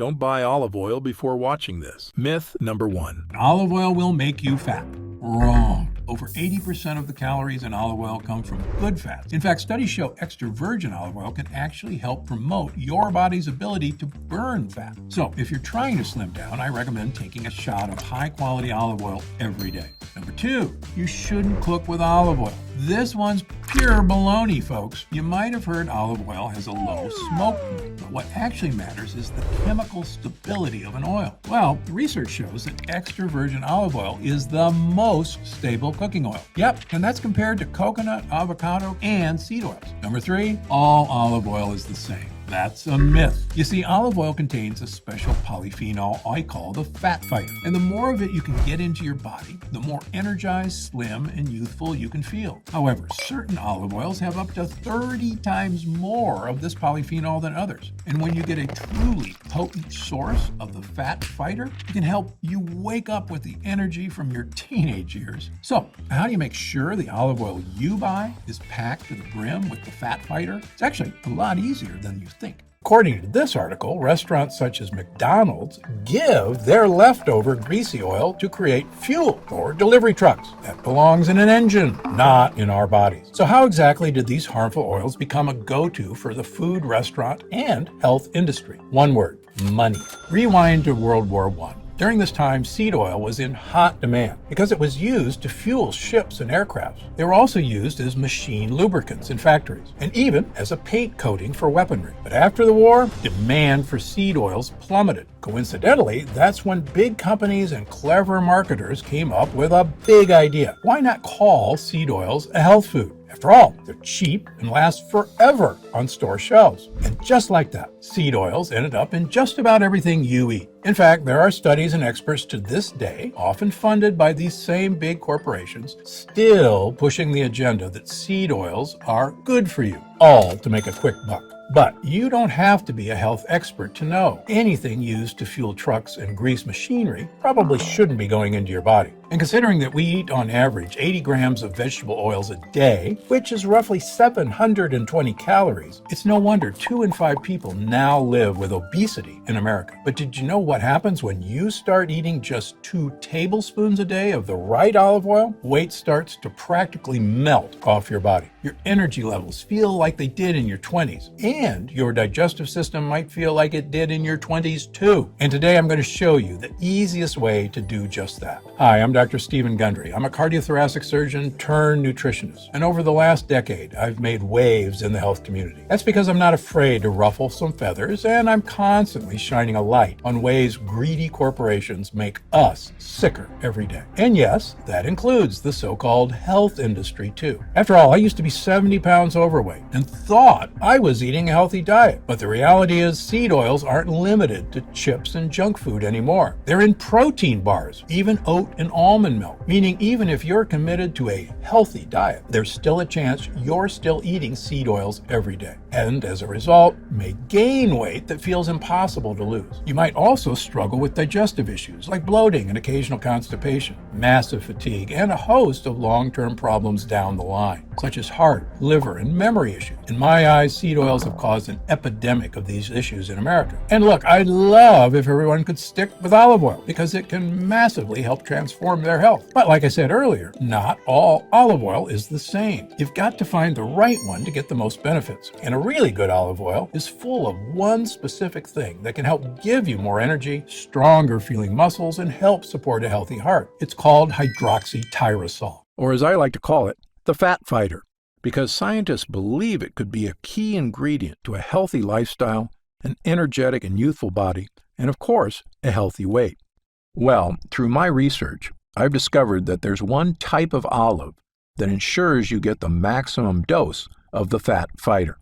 Don't buy olive oil before watching this. Myth number 1. Olive oil will make you fat. Wrong. Over 80% of the calories in olive oil come from good fats. In fact, studies show extra virgin olive oil can actually help promote your body's ability to burn fat. So, if you're trying to slim down, I recommend taking a shot of high-quality olive oil every day. Number 2, you shouldn't cook with olive oil. This one's pure baloney, folks. You might have heard olive oil has a low smoke point, but what actually matters is the chemical stability of an oil. Well, research shows that extra virgin olive oil is the most stable cooking oil. Yep, and that's compared to coconut, avocado, and seed oils. Number 3, all olive oil is the same. That's a myth. You see, olive oil contains a special polyphenol I call the fat fighter. And the more of it you can get into your body, the more energized, slim, and youthful you can feel. However, certain olive oils have up to 30 times more of this polyphenol than others. And when you get a truly potent source of the fat fighter, it can help you wake up with the energy from your teenage years. So, how do you make sure the olive oil you buy is packed to the brim with the fat fighter? It's actually a lot easier than you think. According to this article, restaurants such as McDonald's give their leftover greasy oil to create fuel for delivery trucks. That belongs in an engine, not in our bodies. So how exactly did these harmful oils become a go-to for the food, restaurant, and health industry? One word: money. Rewind to World War I. During this time, seed oil was in hot demand because it was used to fuel ships and aircrafts. They were also used as machine lubricants in factories and even as a paint coating for weaponry. But after the war, demand for seed oils plummeted. Coincidentally, that's when big companies and clever marketers came up with a big idea. Why not call seed oils a health food? After all, they're cheap and last forever on store shelves. And just like that, seed oils ended up in just about everything you eat. In fact, there are studies and experts to this day, often funded by these same big corporations, still pushing the agenda that seed oils are good for you, all to make a quick buck. But you don't have to be a health expert to know anything used to fuel trucks and grease machinery probably shouldn't be going into your body. And considering that we eat on average 80 grams of vegetable oils a day, which is roughly 720 calories, it's no wonder 2 in 5 people now live with obesity in America. But did you know what happens when you start eating just 2 tablespoons a day of the right olive oil? Weight starts to practically melt off your body. Your energy levels feel like they did in your 20s, and your digestive system might feel like it did in your 20s too. And today I'm going to show you the easiest way to do just that. Hi, I'm Dr. Stephen Gundry. I'm a cardiothoracic surgeon turned nutritionist. And over the last decade, I've made waves in the health community. That's because I'm not afraid to ruffle some feathers, and I'm constantly shining a light on ways greedy corporations make us sicker every day. And yes, that includes the so-called health industry too. After all, I used to be 70 pounds overweight and thought I was eating a healthy diet. But the reality is seed oils aren't limited to chips and junk food anymore. They're in protein bars, even oat and almond milk, meaning even if you're committed to a healthy diet, there's still a chance you're still eating seed oils every day. And as a result, may gain weight that feels impossible to lose. You might also struggle with digestive issues like bloating and occasional constipation, massive fatigue, and a host of long-term problems down the line, such as heart, liver, and memory issues. In my eyes, seed oils have caused an epidemic of these issues in America. And look, I'd love if everyone could stick with olive oil because it can massively help transform their health. But like I said earlier, not all olive oil is the same. You've got to find the right one to get the most benefits. And a really good olive oil is full of one specific thing that can help give you more energy, stronger feeling muscles, and help support a healthy heart. It's called hydroxytyrosol, Or as I like to call it, the fat fighter, because scientists believe it could be a key ingredient to a healthy lifestyle, an energetic and youthful body, and of course, a healthy weight. Well, through my research, I've discovered that there's one type of olive that ensures you get the maximum dose of the fat fighter.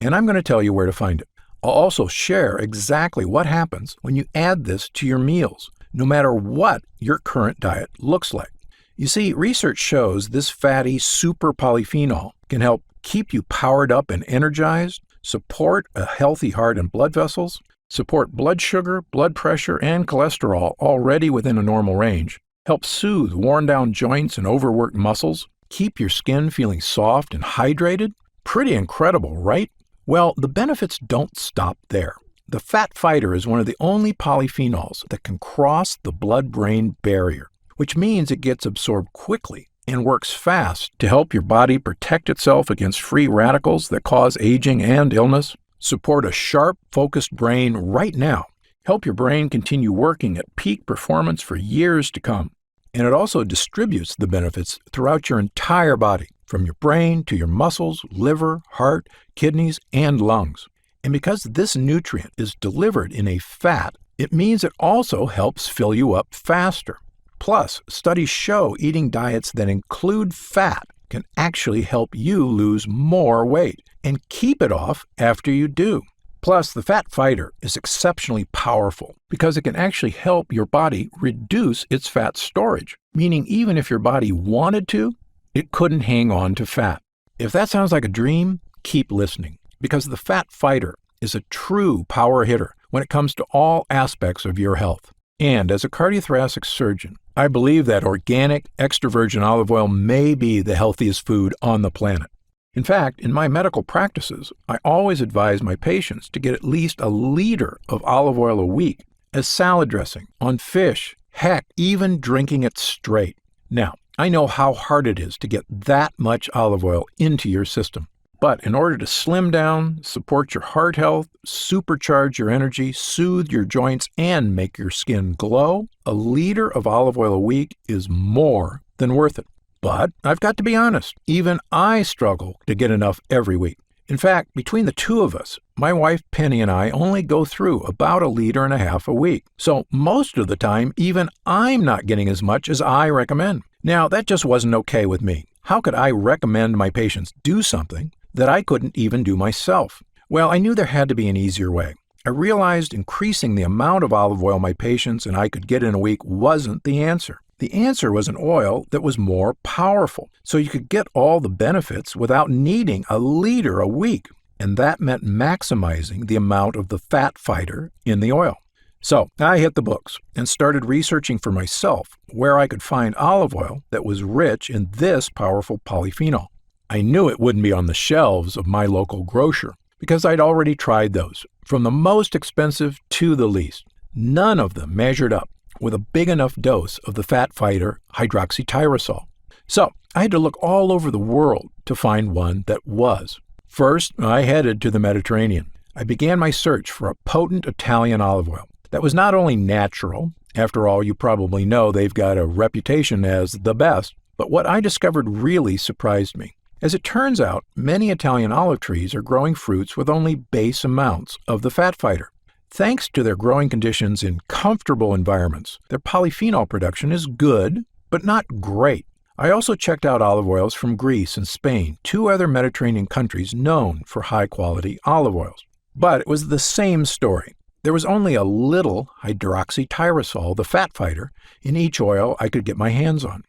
And I'm going to tell you where to find it. I'll also share exactly what happens when you add this to your meals, no matter what your current diet looks like. You see, research shows this fatty super polyphenol can help keep you powered up and energized, support a healthy heart and blood vessels, support blood sugar, blood pressure, and cholesterol already within a normal range, help soothe worn-down joints and overworked muscles, keep your skin feeling soft and hydrated. Pretty incredible, right? Well, the benefits don't stop there. The fat fighter is one of the only polyphenols that can cross the blood-brain barrier, which means it gets absorbed quickly and works fast to help your body protect itself against free radicals that cause aging and illness, support a sharp, focused brain right now, help your brain continue working at peak performance for years to come. And it also distributes the benefits throughout your entire body, from your brain to your muscles, liver, heart, kidneys, and lungs. And because this nutrient is delivered in a fat, it means it also helps fill you up faster. Plus, studies show eating diets that include fat can actually help you lose more weight and keep it off after you do. Plus, the fat fighter is exceptionally powerful because it can actually help your body reduce its fat storage, meaning even if your body wanted to, it couldn't hang on to fat. If that sounds like a dream, keep listening, because the fat fighter is a true power hitter when it comes to all aspects of your health. And as a cardiothoracic surgeon, I believe that organic extra virgin olive oil may be the healthiest food on the planet. In fact, in my medical practices, I always advise my patients to get at least a liter of olive oil a week as salad dressing, on fish, heck, even drinking it straight. Now, I know how hard it is to get that much olive oil into your system. But in order to slim down, support your heart health, supercharge your energy, soothe your joints, and make your skin glow, a liter of olive oil a week is more than worth it. But I've got to be honest, even I struggle to get enough every week. In fact, between the two of us, my wife Penny and I only go through about 1.5 liters a week. So most of the time, even I'm not getting as much as I recommend. Now, that just wasn't okay with me. How could I recommend my patients do something that I couldn't even do myself? Well, I knew there had to be an easier way. I realized increasing the amount of olive oil my patients and I could get in a week wasn't the answer. The answer was an oil that was more powerful, so you could get all the benefits without needing 1 liter a week. And that meant maximizing the amount of the fat fighter in the oil. So I hit the books and started researching for myself where I could find olive oil that was rich in this powerful polyphenol. I knew it wouldn't be on the shelves of my local grocer because I'd already tried those, from the most expensive to the least. None of them measured up with a big enough dose of the fat fighter hydroxytyrosol. So I had to look all over the world to find one that was. First, I headed to the Mediterranean. I began my search for a potent Italian olive oil that was not only natural, after all, you probably know they've got a reputation as the best, but what I discovered really surprised me. As it turns out, many Italian olive trees are growing fruits with only base amounts of the fat fighter. Thanks to their growing conditions in comfortable environments, their polyphenol production is good, but not great. I also checked out olive oils from Greece and Spain, 2 other Mediterranean countries known for high-quality olive oils. But it was the same story. There was only a little hydroxytyrosol, the fat fighter, in each oil I could get my hands on.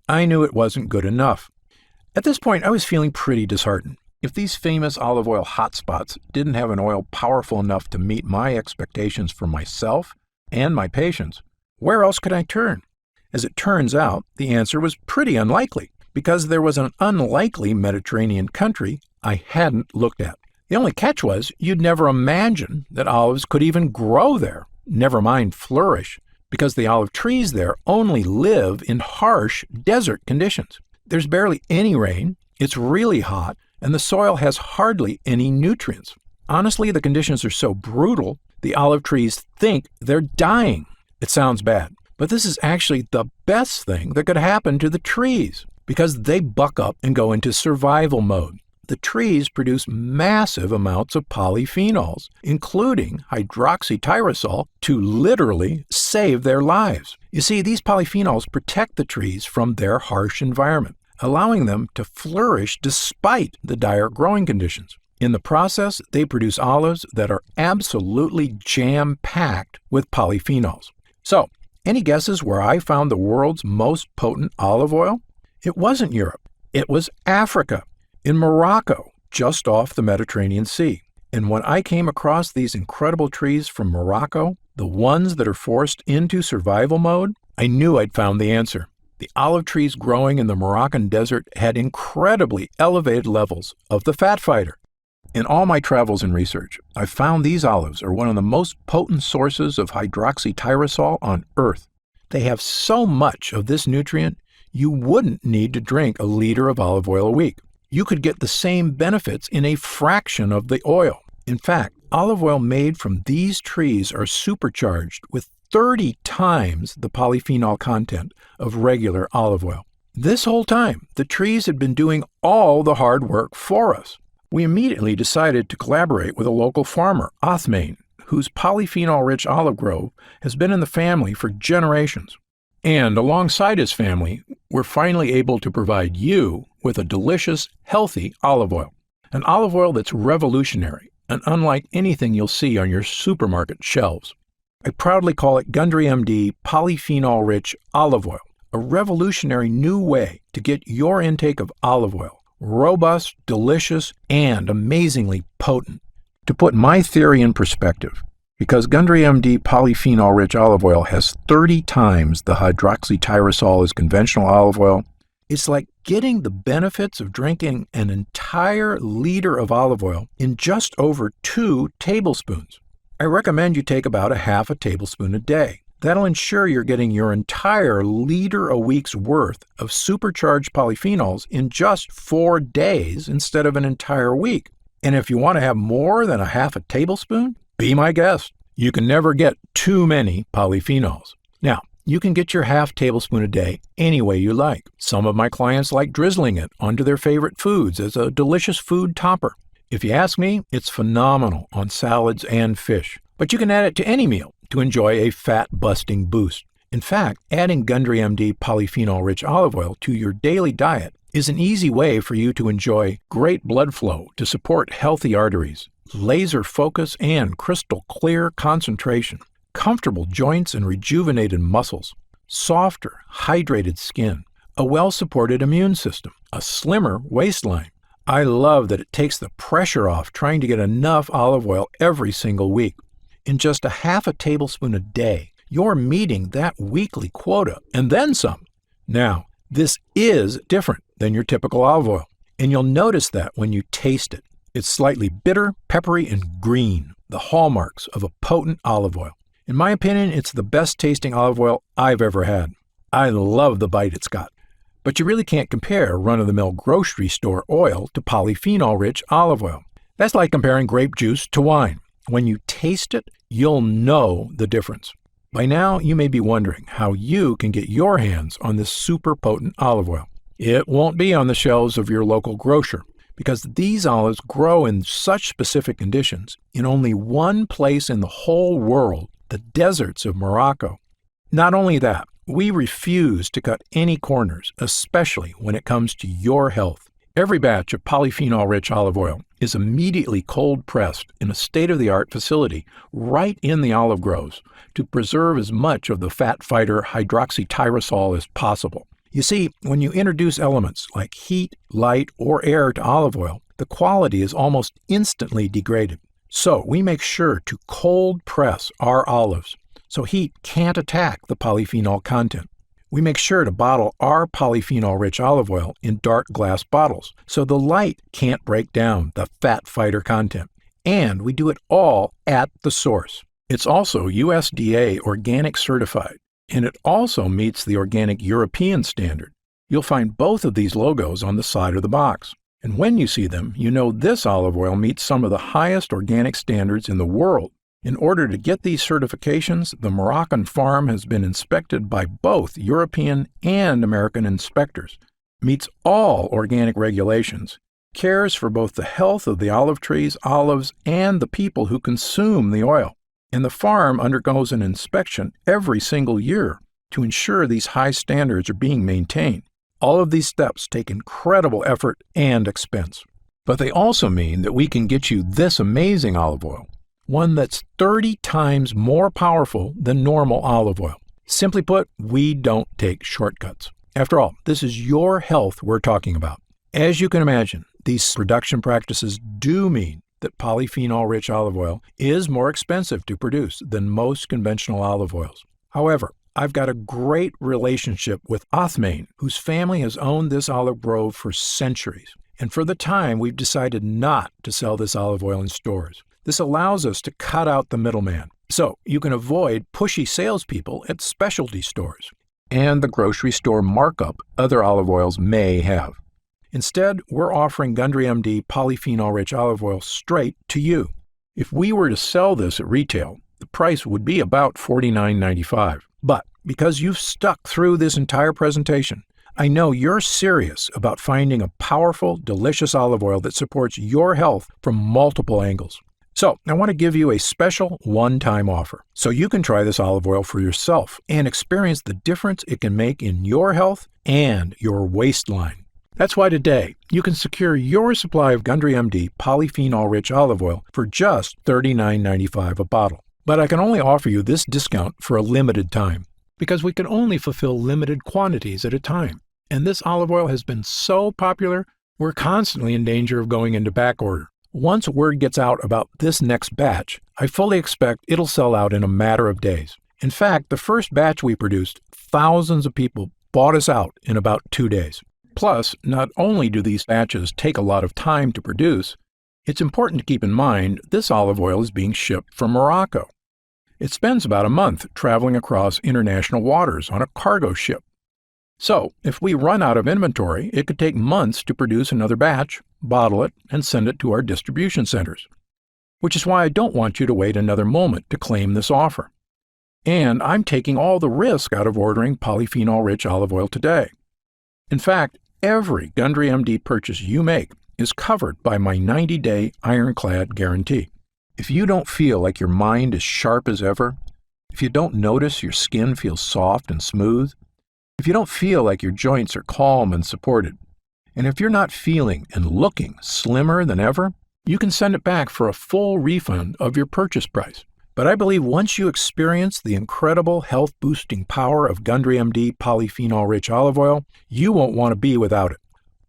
I knew it wasn't good enough. At this point, I was feeling pretty disheartened. If these famous olive oil hotspots didn't have an oil powerful enough to meet my expectations for myself and my patients, where else could I turn? As it turns out, the answer was pretty unlikely, because there was an unlikely Mediterranean country I hadn't looked at. The only catch was you'd never imagine that olives could even grow there, never mind flourish, because the olive trees there only live in harsh desert conditions. There's barely any rain, it's really hot, and the soil has hardly any nutrients. Honestly, the conditions are so brutal, the olive trees think they're dying. It sounds bad, but this is actually the best thing that could happen to the trees, because they buck up and go into survival mode. The trees produce massive amounts of polyphenols, including hydroxytyrosol, to literally save their lives. You see, these polyphenols protect the trees from their harsh environment, allowing them to flourish despite the dire growing conditions. In the process, they produce olives that are absolutely jam-packed with polyphenols. So, any guesses where I found the world's most potent olive oil? It wasn't Europe. It was Africa, in Morocco, just off the Mediterranean Sea. And when I came across these incredible trees from Morocco, the ones that are forced into survival mode, I knew I'd found the answer. The olive trees growing in the Moroccan desert had incredibly elevated levels of the fat fighter. In all my travels and research, I've found these olives are one of the most potent sources of hydroxytyrosol on Earth. They have so much of this nutrient, you wouldn't need to drink a liter of olive oil a week. You could get the same benefits in a fraction of the oil. In fact, olive oil made from these trees are supercharged with 30 times the polyphenol content of regular olive oil. This whole time, the trees had been doing all the hard work for us. We immediately decided to collaborate with a local farmer, Othmain, whose polyphenol-rich olive grove has been in the family for generations. And alongside his family, we're finally able to provide you with a delicious, healthy olive oil. An olive oil that's revolutionary and unlike anything you'll see on your supermarket shelves. I proudly call it Gundry MD polyphenol-rich olive oil, a revolutionary new way to get your intake of olive oil. Robust, delicious, and amazingly potent. To put my theory in perspective, because Gundry MD polyphenol-rich olive oil has 30 times the hydroxytyrosol as conventional olive oil, it's like getting the benefits of drinking an entire liter of olive oil in just over 2 tablespoons. I recommend you take about a half a tablespoon a day. That'll ensure you're getting your entire liter a week's worth of supercharged polyphenols in just 4 days instead of an entire week. And if you want to have more than a half a tablespoon, be my guest. You can never get too many polyphenols. Now, you can get your half tablespoon a day any way you like. Some of my clients like drizzling it onto their favorite foods as a delicious food topper. If you ask me, it's phenomenal on salads and fish. But you can add it to any meal to enjoy a fat-busting boost. In fact, adding Gundry MD polyphenol-rich olive oil to your daily diet is an easy way for you to enjoy great blood flow to support healthy arteries, laser focus and crystal clear concentration, comfortable joints and rejuvenated muscles, softer, hydrated skin, a well-supported immune system, a slimmer waistline. I love that it takes the pressure off trying to get enough olive oil every single week. In just a half a tablespoon a day, you're meeting that weekly quota and then some. Now, this is different than your typical olive oil, and you'll notice that when you taste it. It's slightly bitter, peppery, and green, the hallmarks of a potent olive oil. In my opinion, it's the best tasting olive oil I've ever had. I love the bite it's got. But you really can't compare run-of-the-mill grocery store oil to polyphenol-rich olive oil. That's like comparing grape juice to wine. When you taste it, you'll know the difference. By now, you may be wondering how you can get your hands on this super potent olive oil. It won't be on the shelves of your local grocer because these olives grow in such specific conditions in only one place in the whole world, the deserts of Morocco. Not only that, we refuse to cut any corners, especially when it comes to your health. Every batch of polyphenol-rich olive oil is immediately cold-pressed in a state-of-the-art facility right in the olive groves to preserve as much of the fat fighter hydroxytyrosol as possible. You see, when you introduce elements like heat, light, or air to olive oil, the quality is almost instantly degraded. So we make sure to cold-press our olives so heat can't attack the polyphenol content. We make sure to bottle our polyphenol-rich olive oil in dark glass bottles so the light can't break down the fat fighter content. And we do it all at the source. It's also USDA organic certified, and it also meets the organic European standard. You'll find both of these logos on the side of the box. And when you see them, you know this olive oil meets some of the highest organic standards in the world. In order to get these certifications, the Moroccan farm has been inspected by both European and American inspectors, meets all organic regulations, cares for both the health of the olive trees, olives, and the people who consume the oil. And the farm undergoes an inspection every single year to ensure these high standards are being maintained. All of these steps take incredible effort and expense. But they also mean that we can get you this amazing olive oil, one that's 30 times more powerful than normal olive oil. Simply put, we don't take shortcuts. After all, this is your health we're talking about. As you can imagine, these production practices do mean that polyphenol-rich olive oil is more expensive to produce than most conventional olive oils. However, I've got a great relationship with Othmain, whose family has owned this olive grove for centuries. And for the time, we've decided not to sell this olive oil in stores. This allows us to cut out the middleman, so you can avoid pushy salespeople at specialty stores and the grocery store markup other olive oils may have. Instead, we're offering Gundry MD polyphenol-rich olive oil straight to you. If we were to sell this at retail, the price would be about $49.95. But because you've stuck through this entire presentation, I know you're serious about finding a powerful, delicious olive oil that supports your health from multiple angles. So I want to give you a special one-time offer so you can try this olive oil for yourself and experience the difference it can make in your health and your waistline. That's why today you can secure your supply of Gundry MD polyphenol-rich olive oil for just $39.95 a bottle. But I can only offer you this discount for a limited time because we can only fulfill limited quantities at a time. And this olive oil has been so popular, we're constantly in danger of going into back order. Once word gets out about this next batch, I fully expect it'll sell out in a matter of days. In fact, the first batch we produced, thousands of people bought us out in about 2 days. Plus, not only do these batches take a lot of time to produce, it's important to keep in mind this olive oil is being shipped from Morocco. It spends about a month traveling across international waters on a cargo ship. So, if we run out of inventory, it could take months to produce another batch, bottle it, and send it to our distribution centers. Which is why I don't want you to wait another moment to claim this offer. And I'm taking all the risk out of ordering polyphenol-rich olive oil today. In fact, every Gundry MD purchase you make is covered by my 90-day ironclad guarantee. If you don't feel like your mind is sharp as ever, if you don't notice your skin feels soft and smooth, if you don't feel like your joints are calm and supported, and if you're not feeling and looking slimmer than ever, you can send it back for a full refund of your purchase price. But I believe once you experience the incredible health-boosting power of Gundry MD polyphenol-rich olive oil, you won't want to be without it.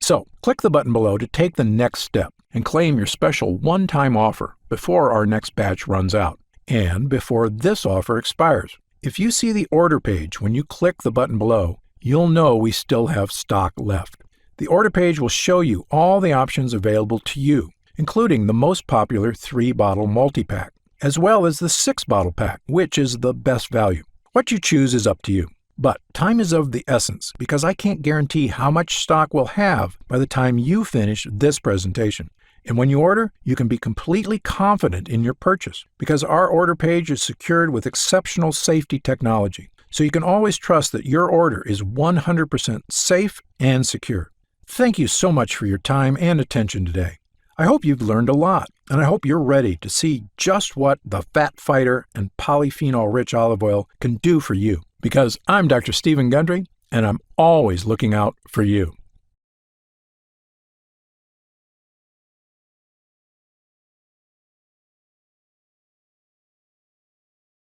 So, click the button below to take the next step and claim your special one-time offer before our next batch runs out and before this offer expires. If you see the order page when you click the button below, you'll know we still have stock left. The order page will show you all the options available to you, including the most popular 3-bottle multi-pack, as well as the 6-bottle pack, which is the best value. What you choose is up to you. But time is of the essence because I can't guarantee how much stock we'll have by the time you finish this presentation. And when you order, you can be completely confident in your purchase because our order page is secured with exceptional safety technology. So you can always trust that your order is 100% safe and secure. Thank you so much for your time and attention today. I hope you've learned a lot, and I hope you're ready to see just what the Fat Fighter and polyphenol-rich olive oil can do for you. Because I'm Dr. Stephen Gundry, and I'm always looking out for you.